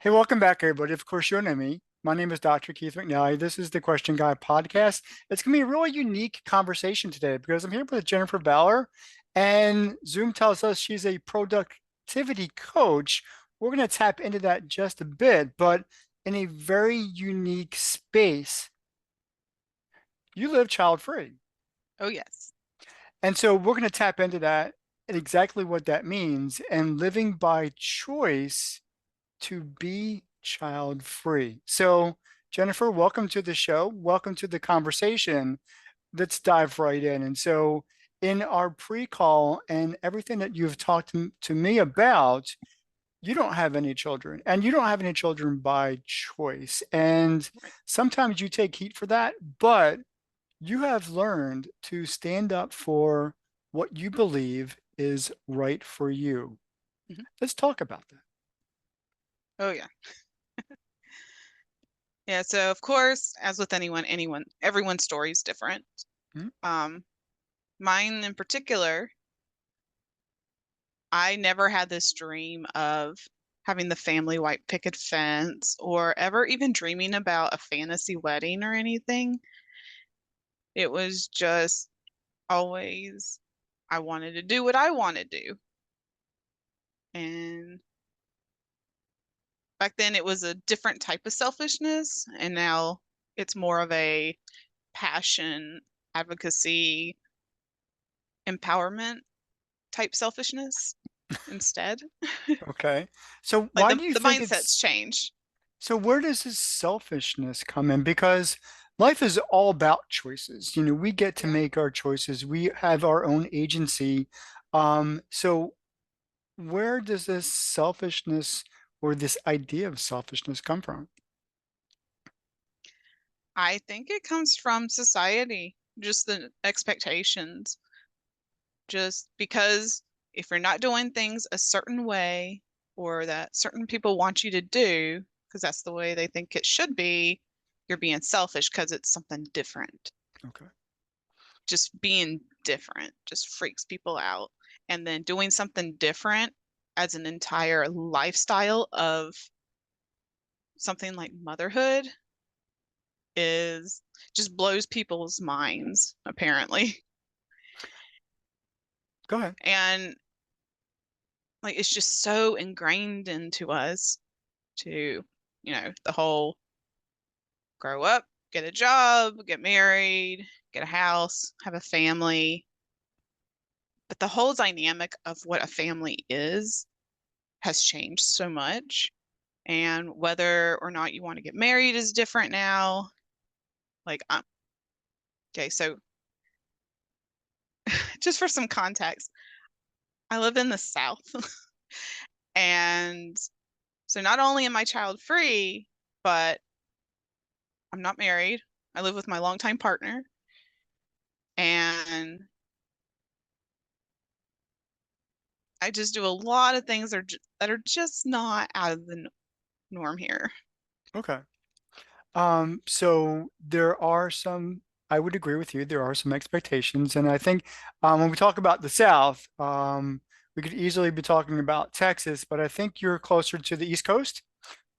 Hey, welcome back, everybody. Of course, you know me. My name is Dr. Keith McNally. This is the Question Guy podcast. It's going to be a really unique conversation today because I'm here with Jennifer Vaaler, and Zoom tells us she's a productivity coach. We're going to tap into that just a bit, but in a very unique space. You live child free. Oh, yes. And so we're going to tap into that and exactly what that means and living by choice to be child free. So, Jennifer, welcome to the show. Welcome to the conversation. Let's dive right in. And so, in our pre call and everything that you've talked to me about, you don't have any children and you don't have any children by choice. And Right. sometimes you take heat for that, but you have learned to stand up for what you believe is right for you. Mhm. Let's talk about that. Oh, yeah. Yeah. So, of course, as with everyone's story is different. Mhm. Um, Mine in particular, I never had this dream of having the family white picket fence or ever even dreaming about a fantasy wedding or anything. It was just always I wanted to do what I want to do. And back then it was a different type of selfishness, and now it's more of a passion, advocacy, empowerment type selfishness instead. Okay. So Like why the do you the think mindsets it's change. so where does this selfishness come in? Because life is all about choices. We get to Yeah. make our choices. We have our own agency. So where does this selfishness or this idea of selfishness come from? I think it comes from society, just the expectations. Just because if you're not doing things a certain way or that certain people want you to do, because that's the way they think it should be, you're being selfish because it's something different. Okay. Just being different just freaks people out. And then doing something different as an entire lifestyle of something like motherhood is just blows people's minds, apparently. Go ahead. And like it's just so ingrained into us to, the whole grow up, get a job, get married, get a house, have a family. But the whole dynamic of what a family is has changed so much. And whether or not you want to get married is different now. Like, okay, so just for some context, I live in the South. And so not only am I child free, but I'm not married. I live with my longtime partner. And I just do a lot of things that are just not out of the norm here. Okay. So there are some, I would agree with you, there are some expectations. And I think when we talk about the South, we could easily be talking about Texas, but I think you're closer to the East Coast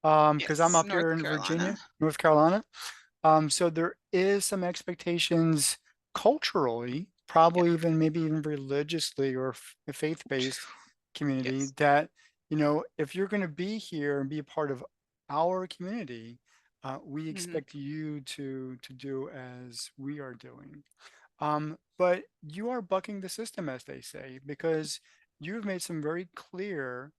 because I'm Yes, up North here in Carolina. Virginia, North Carolina. So there is some expectations culturally, Yeah. probably even maybe even religiously or faith-based community Yes. that, if you're going to be here and be a part of our community, we Hmm. expect you to do as we are doing. But you are bucking the system, as they say, because you've made some very clear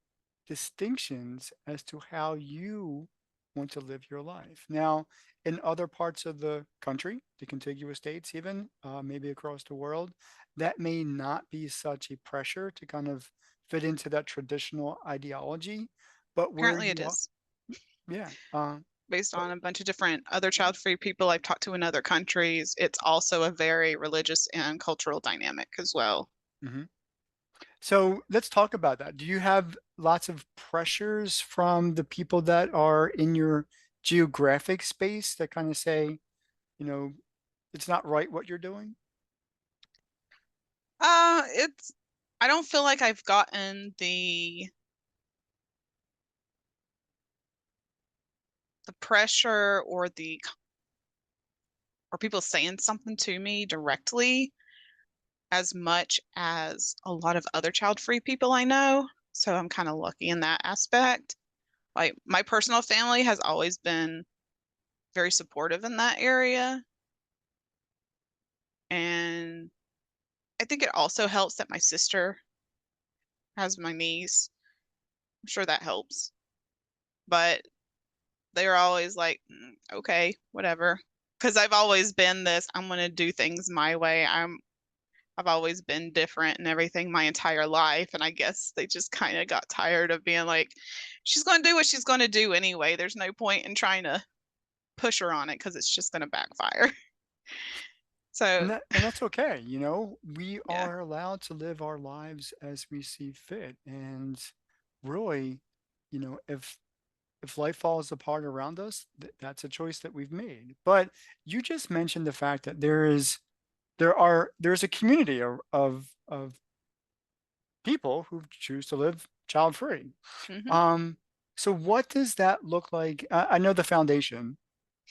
distinctions as to how you want to live your life. Now, in other parts of the country, the contiguous states, even maybe across the world, that may not be such a pressure to kind of fit into that traditional ideology. But where Apparently it you are, is yeah, based but on a bunch of different other child-free people I've talked to in other countries. It's also a very religious and cultural dynamic as well. mhm. So let's talk about that. Do you have lots of pressures from the people that are in your geographic space that kind of say, you know, it's not right what you're doing? It's I don't feel like I've gotten the the pressure or people saying something to me directly as much as a lot of other child-free people I know. So I'm kind of lucky in that aspect. Like my personal family has always been very supportive in that area. And I think it also helps that my sister has my niece. I'm sure that helps. But they're always like, okay, whatever. Because I've always been this, I'm gonna do things my way. I've always been different and everything my entire life. And I guess they just kind of got tired of being like, she's gonna do what she's gonna do anyway. There's no point in trying to push her on it because it's just gonna backfire. So And that's okay. You know, we yeah. are allowed to live our lives as we see fit. And really, you know, if life falls apart around us, that's a choice that we've made. But you just mentioned the fact that there's a community of people who choose to live child free. Hmm. Um, so what does that look like? I know the foundation,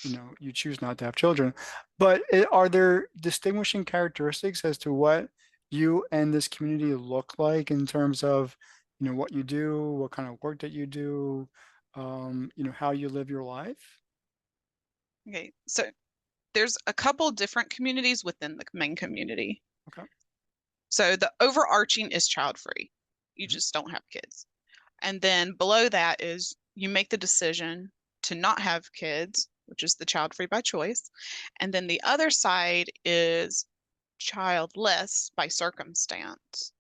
you know, you choose not to have children, but are there distinguishing characteristics as to what you and this community look like in terms of, you know, what you do, what kind of work that you do, you know, how you live your life? Okay. So there's a couple different communities within the main community. Okay. So the overarching is child free. You Mhm. just don't have kids. And then below that is you make the decision to not have kids, which is the child free by choice. And then the other side is childless by circumstance.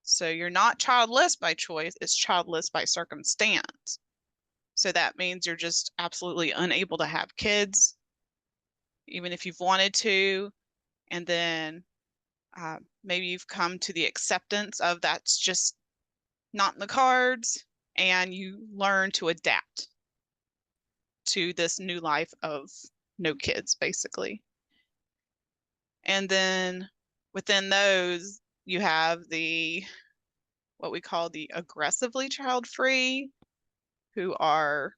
So you're not childless by choice, it's childless by circumstance. So that means you're just absolutely unable to have kids, even if you've wanted to. And then maybe you've come to the acceptance of that's just not in the cards, and you learn to adapt to this new life of no kids, basically. And then within those, you have the what we call the aggressively child free, who are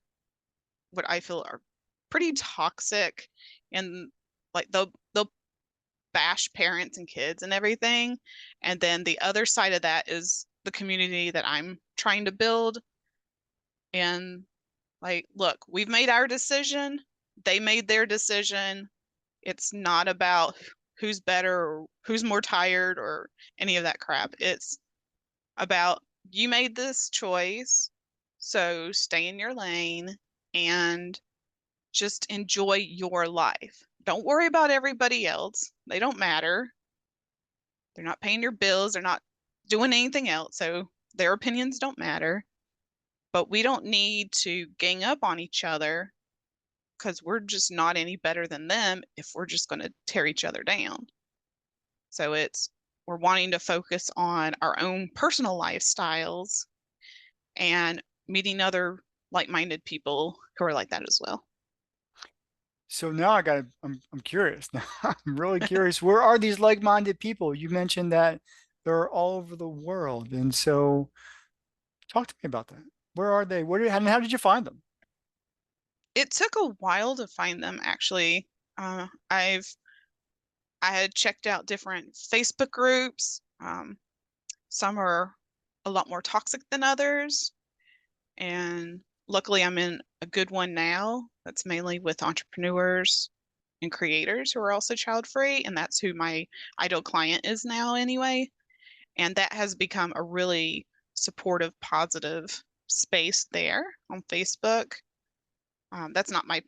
what I feel are pretty toxic and like they'll bash parents and kids and everything. And then the other side of that is the community that I'm trying to build. And like, look, we've made our decision. They made their decision. It's not about who's better or who's more tired or any of that crap. It's about you made this choice, so stay in your lane and just enjoy your life. Don't worry about everybody else. They don't matter. They're not paying your bills. They're not doing anything else. So their opinions don't matter. But we don't need to gang up on each other because we're just not any better than them if we're just going to tear each other down. So we're wanting to focus on our own personal lifestyles and meeting other like-minded people who are like that as well. So now I'm curious now. I'm really curious. Where are these like-minded people? You mentioned that they're all over the world. And so talk to me about that. Where are they? And how did you find them? It took a while to find them actually. I had checked out different Facebook groups. Some are a lot more toxic than others, and luckily I'm in a good one now that's mainly with entrepreneurs and creators who are also child free, and that's who my ideal client is now anyway. And that has become a really supportive, positive space there on Facebook. That's not my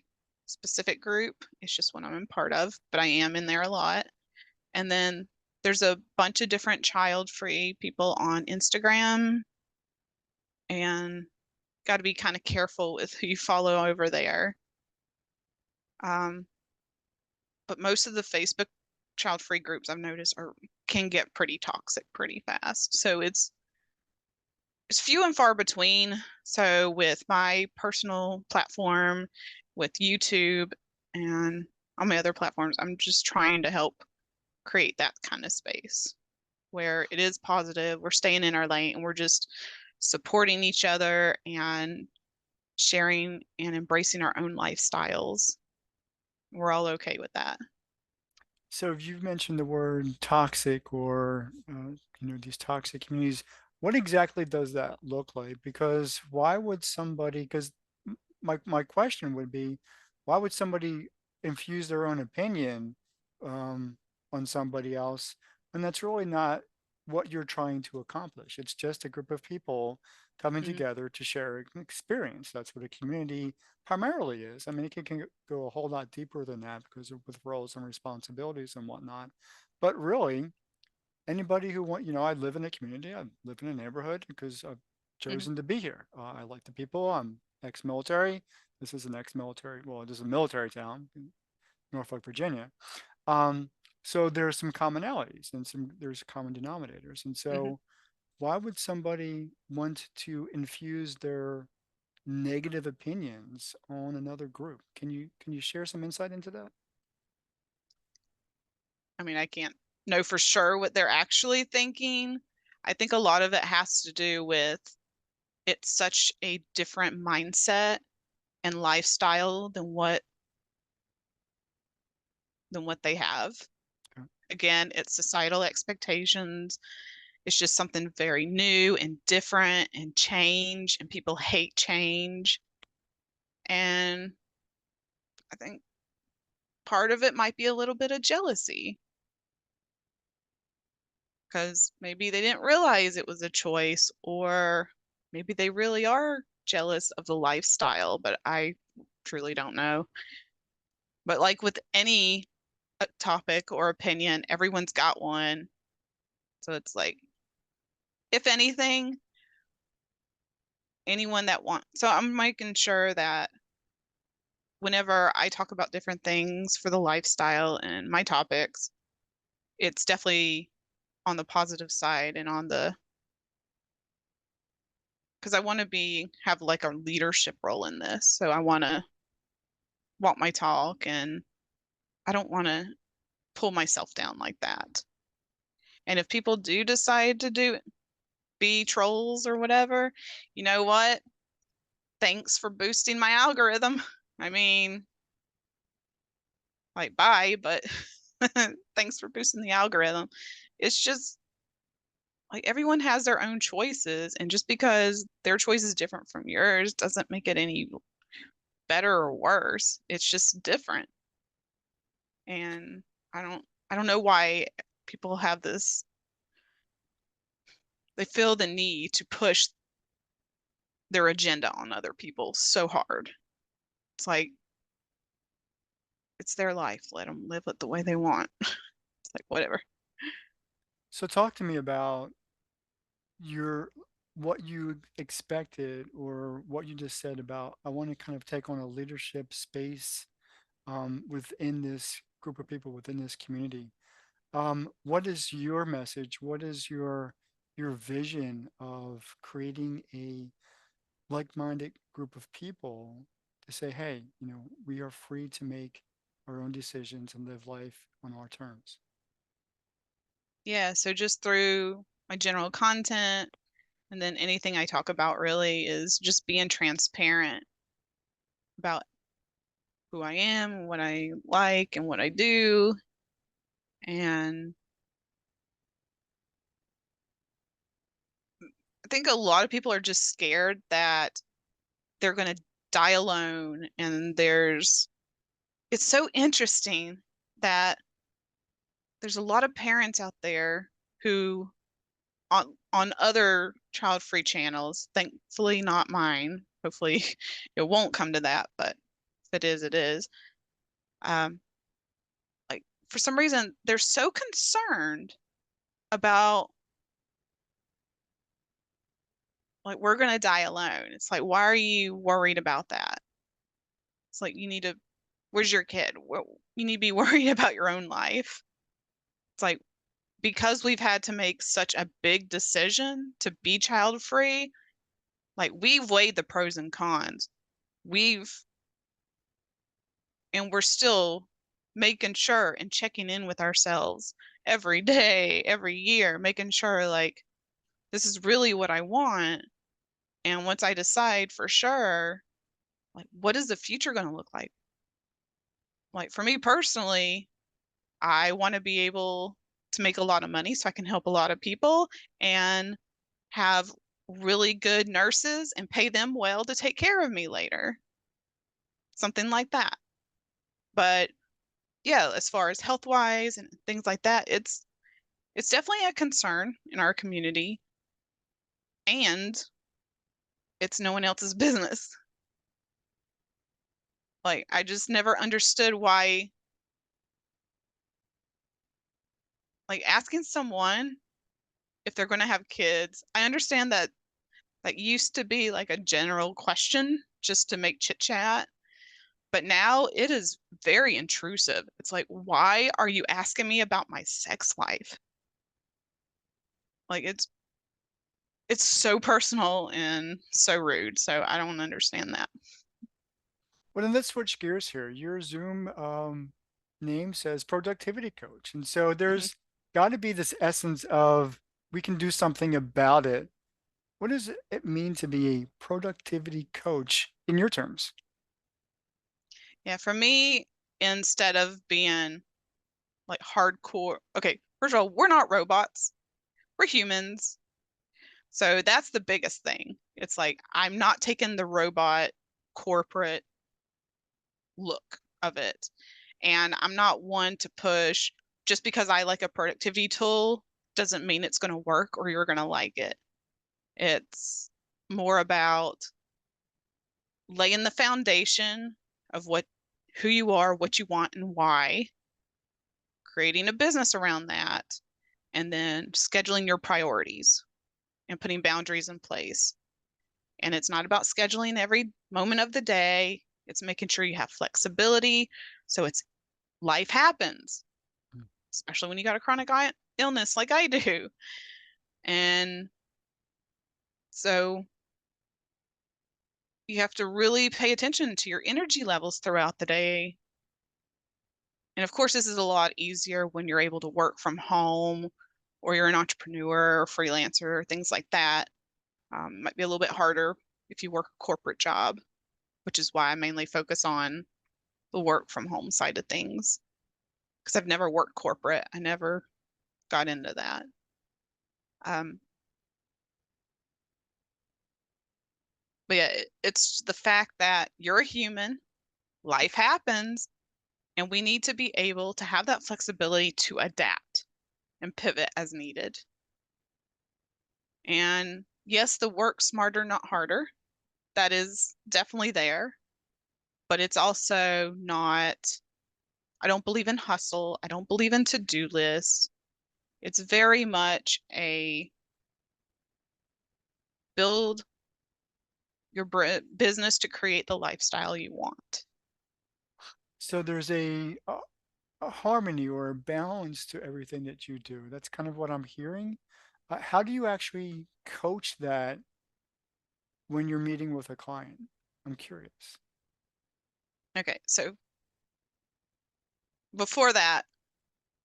specific group, it's just one I'm a part of, but I am in there a lot. And then there's a bunch of different child free people on Instagram, and got to be kind of careful with who you follow over there. Um, but most of the Facebook child free groups I've noticed are can get pretty toxic pretty fast. So it's few and far between. So with my personal platform, with YouTube and on my other platforms, I'm just trying to help create that kind of space where it is positive, we're staying in our lane, and we're just supporting each other and sharing and embracing our own lifestyles. We're all okay with that. So if you've mentioned the word toxic or these toxic communities, what exactly does that look like? Because why would somebody, because my question would be, why would somebody infuse their own opinion um, on somebody else? And that's really not what you're trying to accomplish. It's just a group of people coming Mm-hmm. together to share an experience. That's what a community primarily is. I mean, it can go a whole lot deeper than that because with roles and responsibilities and whatnot. But really, anybody who I live in a community, I live in a neighborhood because I've Mm-hmm. chosen to be here. I like the people. I'm ex-military. This is an ex-military, well, this is a military town in Norfolk, Virginia. Um, so there's some commonalities and there's common denominators. And Mm-hmm. so why would somebody want to infuse their negative opinions on another group? Can you share some insight into that? I mean, I can't know for sure what they're actually thinking. I think a lot of it has to do with it's such a different mindset and lifestyle than what they have. Okay. Again, it's societal expectations. It's just something very new and different and change, and people hate change. And I think part of it might be a little bit of jealousy because maybe they didn't realize it was a choice, or maybe they really are jealous of the lifestyle, but I truly don't know. But like with any topic or opinion, everyone's got one. So it's like, if anything, anyone that wants, so I'm making sure that whenever I talk about different things for the lifestyle and my topics, it's definitely on the positive side and on the, because I want to have like a leadership role in this. So I want to walk my talk, and I don't want to pull myself down like that. And if people do decide to be trolls or whatever, you know what? Thanks for boosting my algorithm. I mean, like, bye, but thanks for boosting the algorithm. It's just like everyone has their own choices, and just because their choice is different from yours doesn't make it any better or worse. It's just different. And I don't know why people have this, they feel the need to push their agenda on other people so hard. It's like it's their life. Let them live it the way they want. It's like whatever. So talk to me about your what you expected or what you just said about I want to kind of take on a leadership space within this group of people within this community. What is your message? What is your vision of creating a like-minded group of people to say, hey, we are free to make our own decisions and live life on our terms? Yeah, so just through my general content, and then anything I talk about really is just being transparent about who I am, what I like, and what I do. And I think a lot of people are just scared that they're going to die alone. And it's so interesting that there's a lot of parents out there who on other child-free channels, thankfully not mine. Hopefully it won't come to that, but if it is, it is. Um, like for some reason they're so concerned about like we're gonna die alone. It's like, why are you worried about that? It's like where's your kid? You need to be worried about your own life. It's like because we've had to make such a big decision to be child free, like we've weighed the pros and cons. We've and we're still making sure and checking in with ourselves every day, every year, making sure like this is really what I want. And once I decide for sure, Like, what is the future going to look like? Like, for me personally, I want to be able to make a lot of money so I can help a lot of people and have really good nurses and pay them well to take care of me later. Something like that. But yeah, as far as health wise and things like that, it's definitely a concern in our community, and it's no one else's business. Like, I just never understood why, like, asking someone if they're going to have kids. I understand that that used to be like a general question just to make chit chat, but now it is very intrusive. It's like, why are you asking me about my sex life? Like, it's so personal and so rude. So I don't understand that. Well, then let's switch gears here. Your Zoom name says productivity coach. And so Mhm. there's got to be this essence of we can do something about it. What does it mean to be a productivity coach in your terms? Yeah, for me, instead of being like hardcore, okay, first of all, we're not robots, we're humans. So that's the biggest thing. It's like I'm not taking the robot corporate look of it. And I'm not one to push just because I like a productivity tool doesn't mean it's going to work or you're going to like it. It's more about laying the foundation of who you are, what you want and why, creating a business around that, and then scheduling your priorities and putting boundaries in place. And it's not about scheduling every moment of the day. It's making sure you have flexibility. So it's life happens, especially when you got a chronic illness like I do. And so you have to really pay attention to your energy levels throughout the day. And of course, this is a lot easier when you're able to work from home or you're an entrepreneur or freelancer or things like that. Might be a little bit harder if you work a corporate job, which is why I mainly focus on the work from home side of things because I've never worked corporate. I never got into that. Um, but yeah, it's the fact that you're a human, life happens, and we need to be able to have that flexibility to adapt and pivot as needed. And yes, the work smarter, not harder. That is definitely there, but it's also not, I don't believe in hustle. I don't believe in to-do lists. It's very much a build your business to create the lifestyle you want. So there's a harmony or a balance to everything that you do. That's kind of what I'm hearing. How do you actually coach that when you're meeting with a client? I'm curious. Okay, so before that,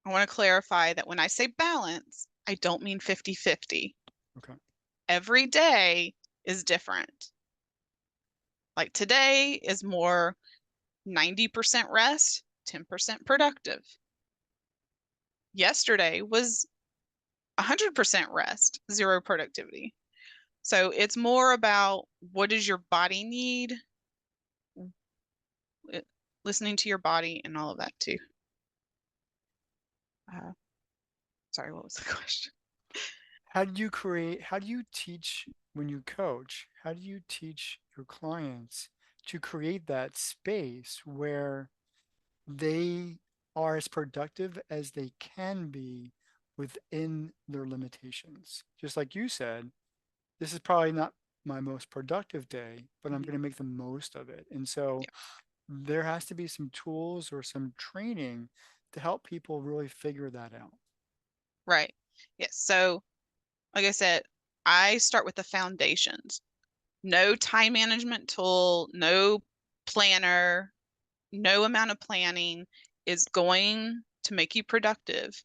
I want to clarify that when I say balance, I don't mean 50-50. Okay. Every day is different. Like today is more 90% rest, 10% productive. Yesterday was 100% rest, zero productivity. So it's more about what does your body need, listening to your body and all of that too. Uh, sorry, what was the question? How do you teach when you coach? How do you teach your clients to create that space where they are as productive as they can be within their limitations? Just like you said, this is probably not my most productive day, but I'm Mhm. going to make the most of it. And so Yeah, there has to be some tools or some training to help people really figure that out. right. Yes. So, like I said, I start with the foundations. No time management tool, no planner, no amount of planning is going to make you productive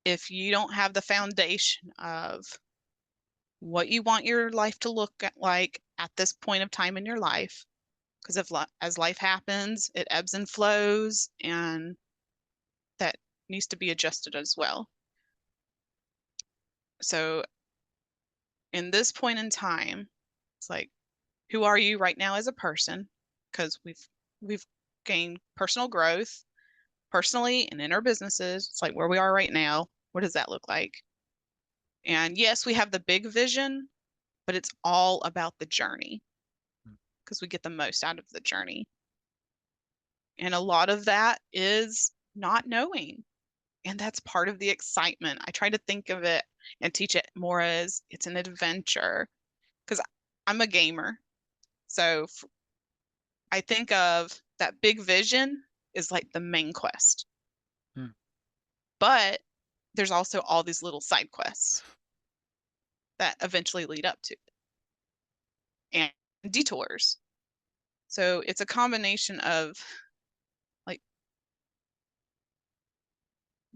if you don't have the foundation of what you want your life to look like at this point of time in your life, because if as life happens, it ebbs and flows, and that needs to be adjusted as well. So in this point in time, it's like, who are you right now as a person? Because we've gained personal growth personally and in our businesses. It's like where we are right now. What does that look like? And yes, we have the big vision, but it's all about the journey because we get the most out of the journey. And a lot of that is not knowing. And that's part of the excitement. I try to think of it and teach it more as it's an adventure because I'm a gamer. So I think of that big vision is like the main quest, Hmm. but there's also all these little side quests that eventually lead up to it and detours. So it's a combination of like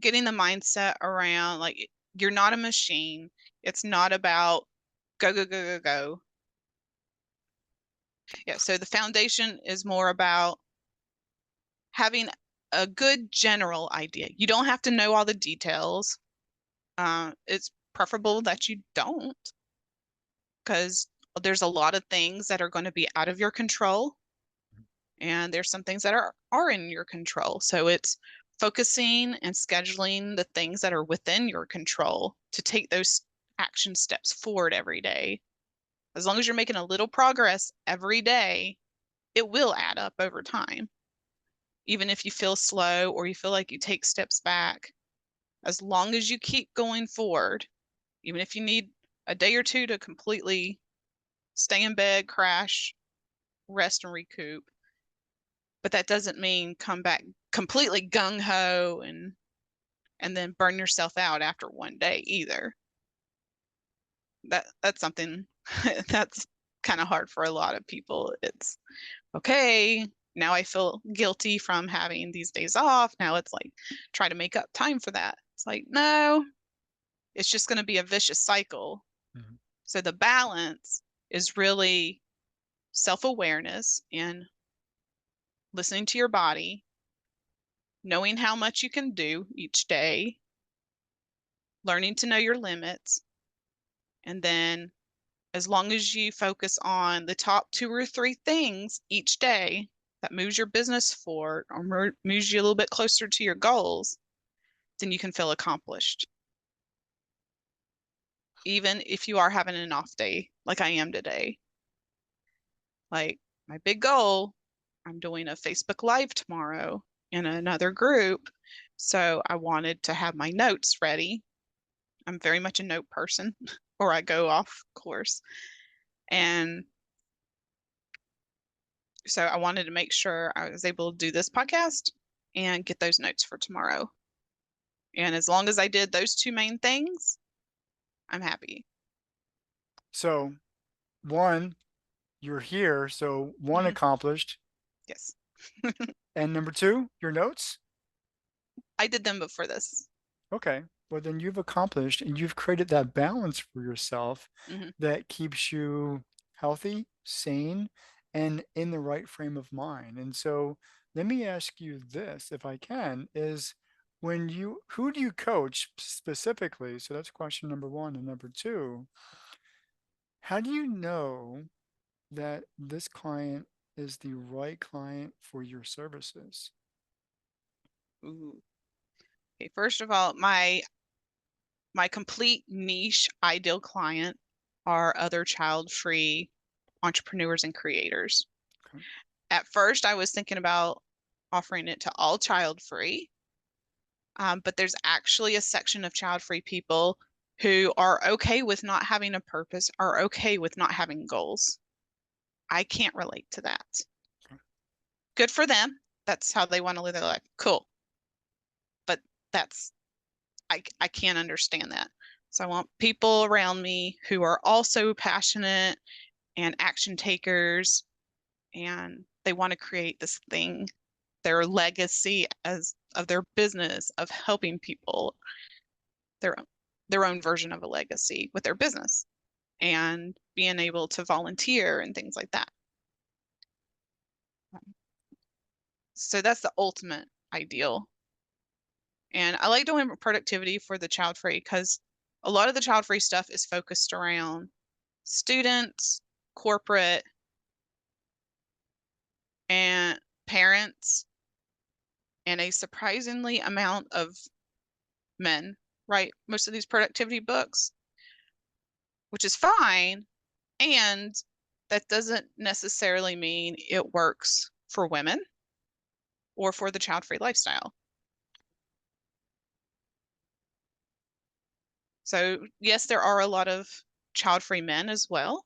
getting the mindset around like you're not a machine. It's not about go, go, go, go, go. Yeah, so the foundation is more about having a good general idea. You don't have to know all the details. It's preferable that you don't, because there's a lot of things that are going to be out of your control, and there's some things that are in your control. So it's focusing and scheduling the things that are within your control to take those action steps forward every day. As long as you're making a little progress every day, it will add up over time. Even if you feel slow or you feel like you take steps back, as long as you keep going forward, even if you need a day or two to completely stay in bed, crash, rest, and recoup. But that doesn't mean come back completely gung ho and then burn yourself out after one day either. That's something that's kind of hard for a lot of people. It's okay, now I feel guilty from having these days off. Now it's like try to make up time for that. It's like, no, it's just going to be a vicious cycle. Mhm. So the balance is really self-awareness and listening to your body, knowing how much you can do each day, learning to know your limits, and then as long as you focus on the top two or three things each day that moves your business forward or moves you a little bit closer to your goals, then you can feel accomplished. Even if you are having an off day like I am today. Like my big goal, I'm doing a Facebook Live tomorrow in another group. So I wanted to have my notes ready. I'm very much a note person, or I go off course. And so I wanted to make sure I was able to do this podcast and get those notes for tomorrow. And as long as I did those two main things, I'm happy. So, one, you're here, so one Mhm. accomplished. Yes, And number two, your notes. I did them before this. Okay. Well, then you've accomplished and you've created that balance for yourself Hmm. that keeps you healthy, sane, and in the right frame of mind. And so let me ask you this, if I can, is who do you coach specifically? So that's question number one. And number two, how do you know that this client is the right client for your services? Ooh. Okay, first of all, my complete niche ideal client are other child-free entrepreneurs and creators. Okay. At first, I was thinking about offering it to all child-free, but there's actually a section of child-free people who are okay with not having a purpose, are okay with not having goals. I can't relate to that. Okay. Good for them. That's how they want to live their life. Cool. But that's I can't understand that. So I want people around me who are also passionate and action takers, and they want to create this thing, their legacy as of their business of helping people, their their own version of a legacy with their business and being able to volunteer and things like that. So that's the ultimate ideal. And I like doing productivity for the child free because a lot of the child free stuff is focused around students, corporate, and parents, and a surprisingly amount of men write most of these productivity books, which is fine. And that doesn't necessarily mean it works for women or for the child free lifestyle. So, yes, there are a lot of child free men as well.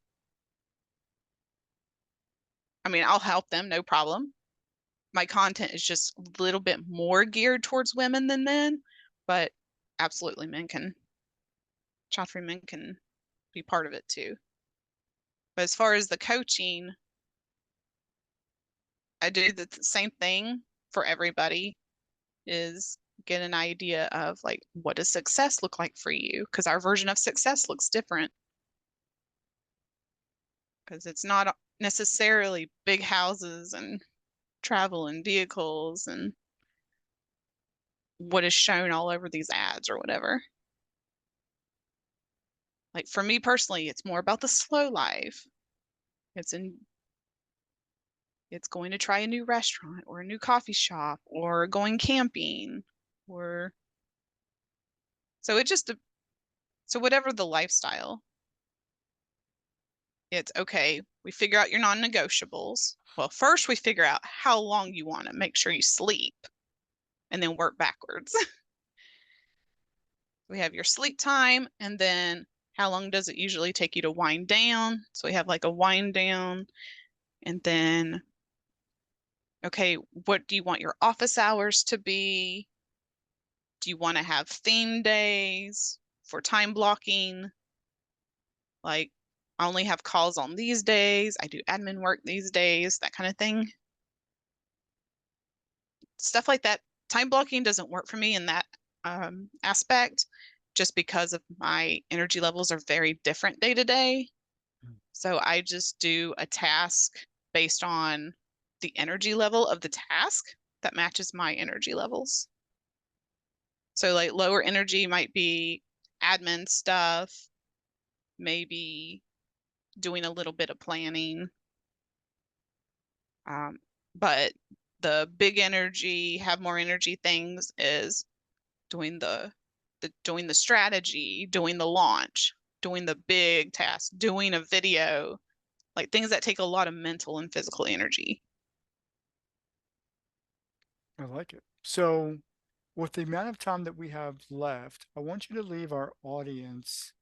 I mean, I'll help them, no problem. My content is just a little bit more geared towards women than men, but absolutely child free men can be part of it too. But as far as the coaching, I do the same thing for everybody is get an idea of like what does success look like for you? Because our version of success looks different because it's not necessarily big houses and travel and vehicles and what is shown all over these ads or whatever. Like for me personally, it's more about the slow life. It's in it's going to try a new restaurant or a new coffee shop or going camping or so it just so whatever the lifestyle, it's okay. We figure out your non-negotiables. Well, first we figure out how long you want to make sure you sleep and then work backwards. We have your sleep time and then how long does it usually take you to wind down? So we have like a wind down and then okay, what do you want your office hours to be? Do you want to have theme days for time blocking? Like, I only have calls on these days. I do admin work these days, that kind of thing. Stuff like that. Time blocking doesn't work for me in that aspect just because of my energy levels are very different day to day. So I just do a task based on the energy level of the task that matches my energy levels. So like lower energy might be admin stuff, maybe doing a little bit of planning. But the big energy, have more energy things is doing doing the strategy, doing the launch, doing the big task, doing a video, like things that take a lot of mental and physical energy. I like it. So, with the amount of time that we have left, I want you to leave our audience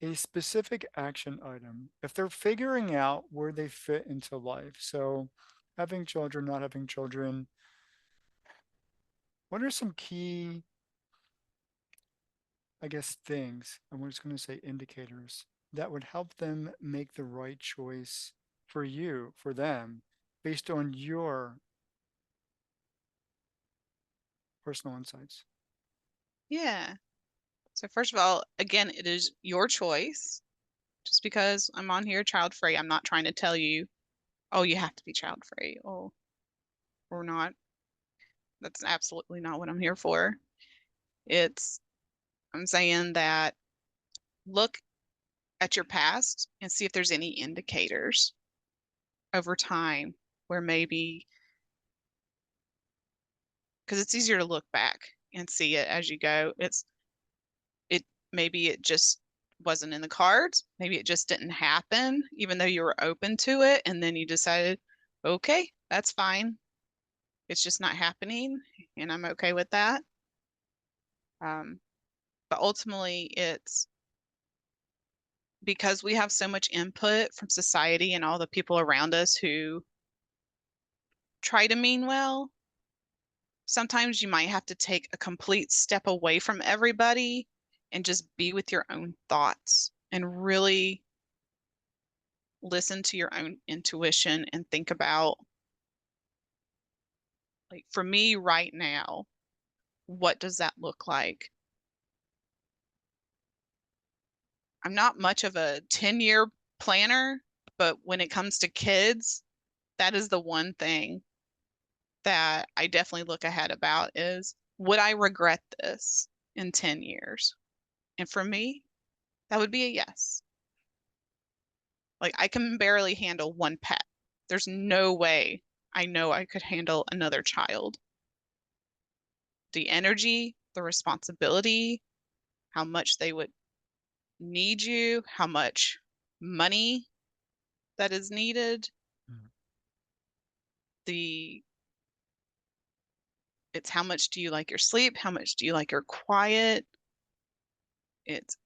a specific action item. If they're figuring out where they fit into life, so having children, not having children, what are some key, I guess, things, I'm just going to say indicators, that would help them make the right choice for you, for them, based on your personal insights? Yeah. So first of all, again, it is your choice. Just because I'm on here child free, I'm not trying to tell you, oh, you have to be child free. Oh, or not. That's absolutely not what I'm here for. It's I'm saying that look at your past and see if there's any indicators over time where maybe because it's easier to look back and see it as you go. It maybe it just wasn't in the cards. Maybe it just didn't happen, even though you were open to it. And then you decided, okay, that's fine. It's just not happening, and I'm okay with that. Um, but ultimately, it's because we have so much input from society and all the people around us who try to mean well. Sometimes you might have to take a complete step away from everybody and just be with your own thoughts and really listen to your own intuition and think about, like, for me right now, what does that look like? I'm not much of a 10-year planner, but when it comes to kids, that is the one thing that I definitely look ahead about is, would I regret this in 10 years? And for me, that would be a yes. Like I can barely handle one pet. There's no way I know I could handle another child. The energy, the responsibility, how much they would need you, how much money that is needed, Mm. the it's how much do you like your sleep, how much do you like your quiet. It's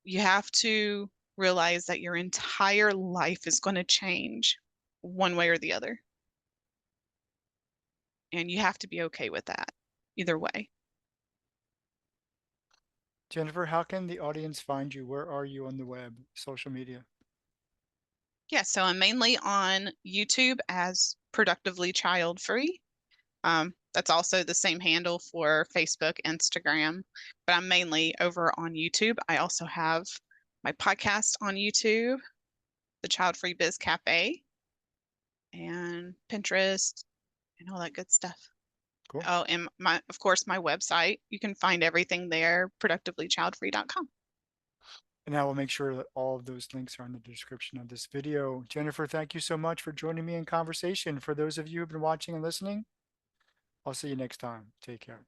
you have to realize that your entire life is going to change one way or the other. And you have to be okay with that either way. Jennifer, how can the audience find you? Where are you on the web, social media? Yeah, so I'm mainly on YouTube as Productively Child Free. That's also the same handle for Facebook, Instagram, but I'm mainly over on YouTube. I also have my podcast on YouTube, the Child Free Biz Cafe, and Pinterest and all that good stuff. Cool. Oh, and my, of course, my website. You can find everything there, productivelychildfree.com. And I will make sure that all of those links are in the description of this video. Jennifer, thank you so much for joining me in conversation. For those of you who've been watching and listening, I'll see you next time. Take care.